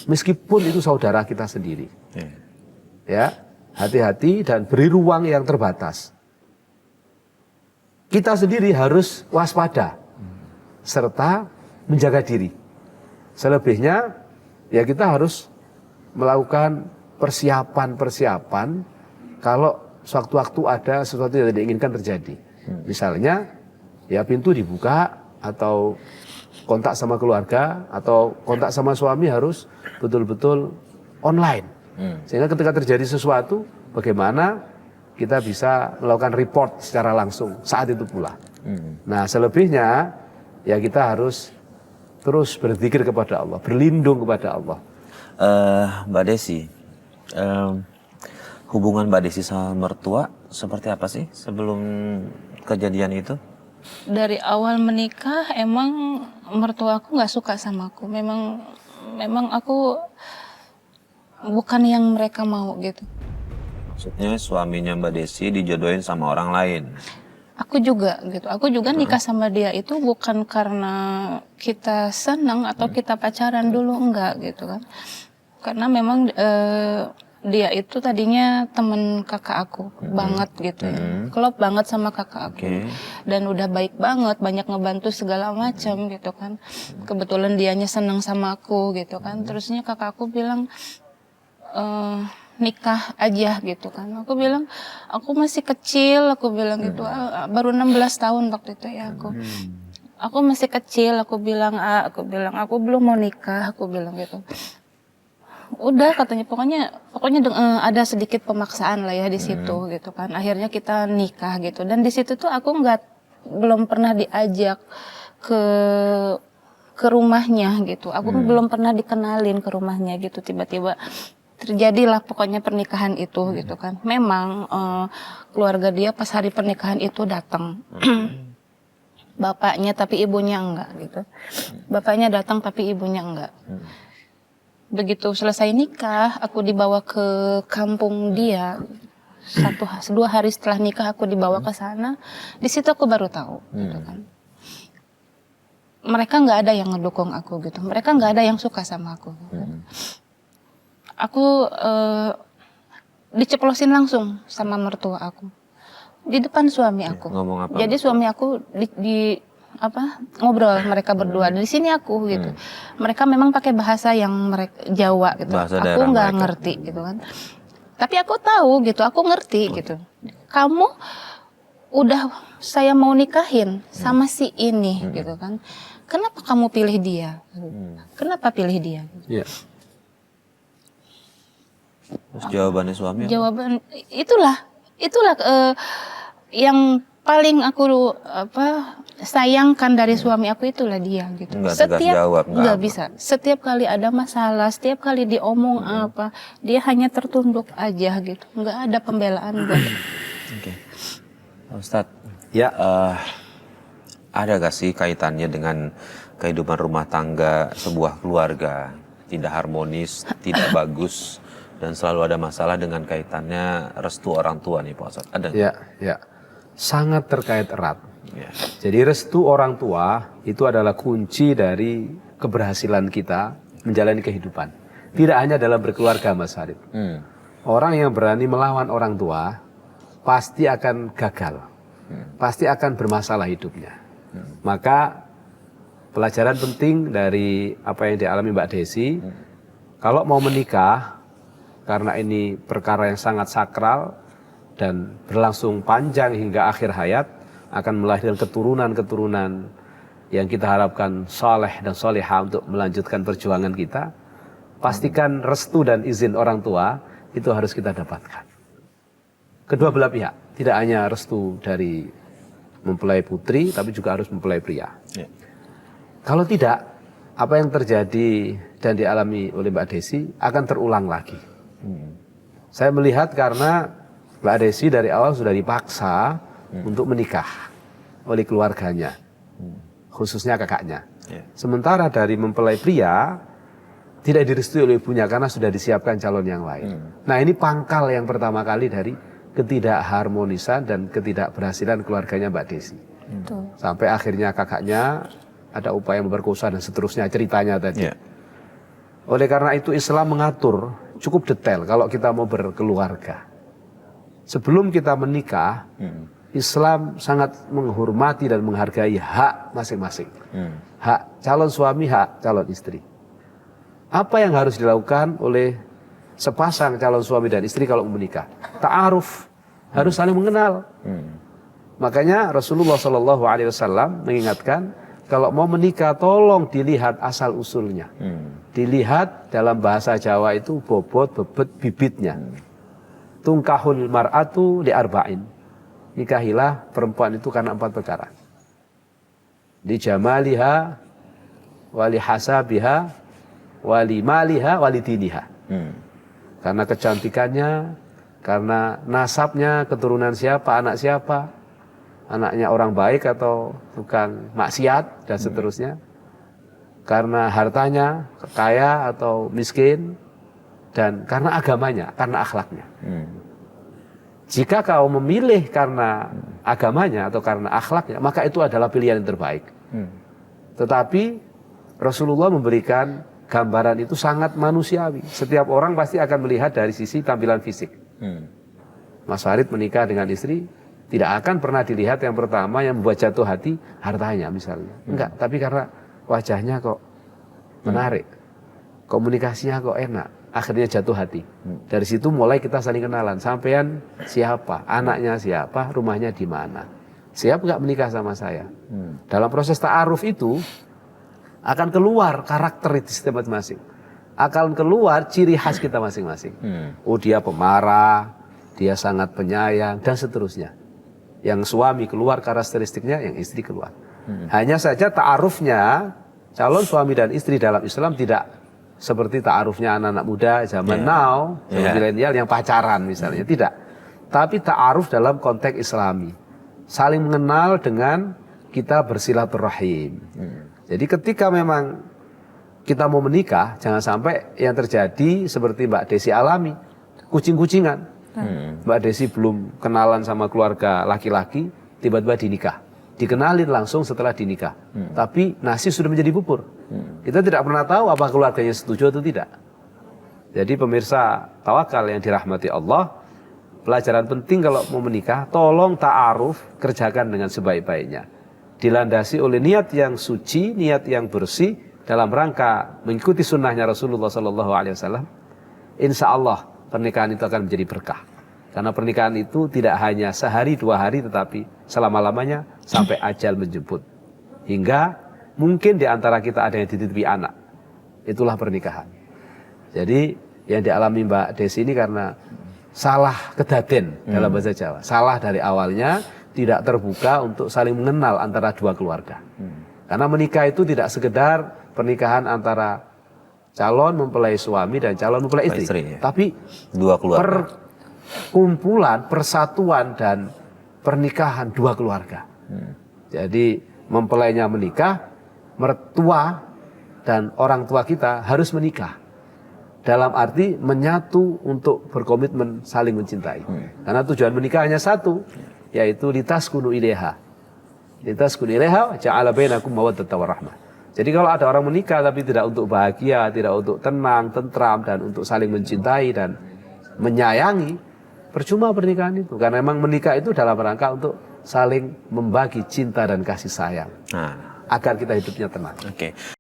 Meskipun itu saudara kita sendiri. Ya, hati-hati dan beri ruang yang terbatas. Kita sendiri harus waspada serta menjaga diri. Selebihnya ya kita harus melakukan persiapan kalau sewaktu-waktu ada sesuatu yang tidak diinginkan terjadi. Misalnya ya pintu dibuka atau kontak sama keluarga atau kontak sama suami harus betul-betul online. Sehingga ketika terjadi sesuatu, bagaimana kita bisa melakukan report secara langsung saat itu pula. Nah, selebihnya ya kita harus terus berzikir kepada Allah, berlindung kepada Allah. Mbak Desi, hubungan Mbak Desi sama mertua seperti apa sih sebelum kejadian itu? Dari awal menikah emang mertua aku nggak suka sama aku. Memang aku bukan yang mereka mau gitu. Maksudnya suaminya Mbak Desi dijodohin sama orang lain? Aku juga gitu. Aku juga nikah sama dia itu bukan karena kita senang atau kita pacaran dulu, enggak gitu kan. Karena memang dia itu tadinya temen kakak aku banget gitu ya. Klop banget sama kakak aku. Dan udah baik banget, banyak ngebantu segala macam gitu kan. Kebetulan dianya senang sama aku gitu kan. Terusnya kakak aku bilang nikah aja gitu kan. Aku bilang aku masih kecil, aku bilang gitu. Baru 16 tahun waktu itu ya aku. Aku masih kecil, aku bilang aku belum mau nikah, aku bilang gitu. Udah katanya pokoknya ada sedikit pemaksaan lah ya di situ gitu kan. Akhirnya kita nikah gitu. Dan di situ tuh aku belum pernah diajak ke rumahnya gitu. Aku belum pernah dikenalin ke rumahnya gitu. Tiba-tiba terjadilah pokoknya pernikahan itu gitu kan. Memang keluarga dia pas hari pernikahan itu datang. Bapaknya tapi ibunya enggak gitu. Bapaknya datang tapi ibunya enggak. Begitu selesai nikah, aku dibawa ke kampung dia. 2 hari setelah nikah aku dibawa ke sana. Di situ aku baru tahu gitu kan. Mereka nggak ada yang ngedukung aku gitu. Mereka nggak ada yang suka sama aku. Gitu. Aku diceplosin langsung sama mertua aku di depan suami aku. Ngomong apa? Jadi suami aku ngobrol mereka berdua di sini aku gitu. Mereka memang pakai bahasa yang mereka Jawa gitu. Bahasa aku nggak ngerti gitu kan. Tapi aku tahu gitu, aku ngerti gitu. Kamu udah saya mau nikahin sama si ini gitu kan. Kenapa kamu pilih dia? Kenapa pilih dia? Terus jawabannya suami? Jawaban itulah yang paling aku sayangkan dari suami aku itulah dia gitu. Nggak bisa. Setiap kali ada masalah, setiap kali diomong dia hanya tertunduk aja gitu. Nggak ada pembelaan buat. Ustadz, ada gak sih kaitannya dengan kehidupan rumah tangga sebuah keluarga tidak harmonis, tidak bagus, dan selalu ada masalah dengan kaitannya restu orang tua nih Pak Ustadz? Ada? Ya, sangat terkait erat. Jadi restu orang tua itu adalah kunci dari keberhasilan kita menjalani kehidupan. Tidak hanya dalam berkeluarga, Mas Harif. Orang yang berani melawan orang tua pasti akan gagal, pasti akan bermasalah hidupnya. Maka pelajaran penting dari apa yang dialami Mbak Desi, kalau mau menikah, karena ini perkara yang sangat sakral dan berlangsung panjang hingga akhir hayat, akan melahirkan keturunan-keturunan yang kita harapkan saleh dan salihah untuk melanjutkan perjuangan kita. Pastikan restu dan izin orang tua itu harus kita dapatkan. Kedua belah pihak, tidak hanya restu dari mempelai putri, tapi juga harus mempelai pria. Kalau tidak, apa yang terjadi dan dialami oleh Mbak Desi akan terulang lagi. Saya melihat karena Mbak Desi dari awal sudah dipaksa untuk menikah oleh keluarganya, khususnya kakaknya. Sementara dari mempelai pria tidak direstui oleh ibunya karena sudah disiapkan calon yang lain. Nah, ini pangkal yang pertama kali dari ketidakharmonisan dan ketidakberhasilan keluarganya Mbak Desi. Sampai akhirnya kakaknya ada upaya memperkosa dan seterusnya ceritanya tadi. Oleh karena itu Islam mengatur cukup detail kalau kita mau berkeluarga. Sebelum kita menikah, Islam sangat menghormati dan menghargai hak masing-masing. Hak calon suami, hak calon istri. Apa yang harus dilakukan oleh sepasang calon suami dan istri kalau menikah? Ta'aruf, harus saling mengenal. Makanya Rasulullah SAW mengingatkan, kalau mau menikah tolong dilihat asal usulnya. Dilihat dalam bahasa Jawa itu bobot, bebet, bibitnya. Tungkahul mar'atu li arba'in. Nikahilah perempuan itu karena 4 perkara. Li jamaliha, wali hasabiha, wali maliha, wali diniha. Karena kecantikannya, karena nasabnya, keturunan siapa, anak siapa, anaknya orang baik atau tukang maksiat dan seterusnya. Karena hartanya, kaya atau miskin, dan karena agamanya, karena akhlaknya. Jika kau memilih karena agamanya atau karena akhlaknya, maka itu adalah pilihan yang terbaik. Tetapi Rasulullah memberikan gambaran itu sangat manusiawi. Setiap orang pasti akan melihat dari sisi tampilan fisik. Mas Farid menikah dengan istri, tidak akan pernah dilihat yang pertama yang membuat jatuh hati hartanya misalnya. Enggak, tapi karena wajahnya kok menarik, komunikasinya kok enak, akhirnya jatuh hati. Dari situ mulai kita saling kenalan. Sampean siapa, anaknya siapa, rumahnya di mana, siap nggak menikah sama saya. Dalam proses ta'aruf itu akan keluar karakteristik masing-masing, akan keluar ciri khas kita masing-masing. Oh, dia pemarah, dia sangat penyayang dan seterusnya. Yang suami keluar karakteristiknya, yang istri keluar. Hanya saja ta'arufnya calon suami dan istri dalam Islam tidak seperti ta'arufnya anak-anak muda zaman now, zaman milenial yang pacaran misalnya, tidak. Tapi ta'aruf dalam konteks Islami, saling mengenal dengan kita bersilaturahim. Jadi ketika memang kita mau menikah, jangan sampai yang terjadi seperti Mbak Desi alami, kucing-kucingan. Mbak Desi belum kenalan sama keluarga laki-laki, tiba-tiba dinikah. Dikenalin langsung setelah dinikah. Tapi nasi sudah menjadi bubur. Kita tidak pernah tahu apa keluarganya setuju atau tidak. Jadi pemirsa tawakal yang dirahmati Allah, pelajaran penting kalau mau menikah, tolong ta'aruf, kerjakan dengan sebaik-baiknya. Dilandasi oleh niat yang suci, niat yang bersih, dalam rangka mengikuti sunnahnya Rasulullah SAW. Insya Allah pernikahan itu akan menjadi berkah. Karena pernikahan itu tidak hanya sehari 2 hari, tetapi selama-lamanya sampai ajal menjemput. Hingga mungkin di antara kita ada yang dititipi anak. Itulah pernikahan. Jadi yang dialami Mbak Desi ini karena salah kedaden dalam bahasa Jawa. Salah dari awalnya, tidak terbuka untuk saling mengenal antara 2 keluarga. Karena menikah itu tidak sekedar pernikahan antara calon mempelai suami dan calon mempelai istri. Tapi 2 keluarga. Perkumpulan, persatuan dan pernikahan 2 keluarga. Jadi mempelainya menikah, mertua dan orang tua kita harus menikah. Dalam arti menyatu untuk berkomitmen saling mencintai. Karena tujuan menikah hanya satu, yaitu litaskunu ilaiha. Litaskunu ilaiha ja'ala bainakum mawaddatan warahmah. Jadi kalau ada orang menikah tapi tidak untuk bahagia, tidak untuk tenang, tentram dan untuk saling mencintai dan menyayangi, percuma pernikahan itu. Karena memang menikah itu dalam rangka untuk saling membagi cinta dan kasih sayang. Agar kita hidupnya tenang. Oke.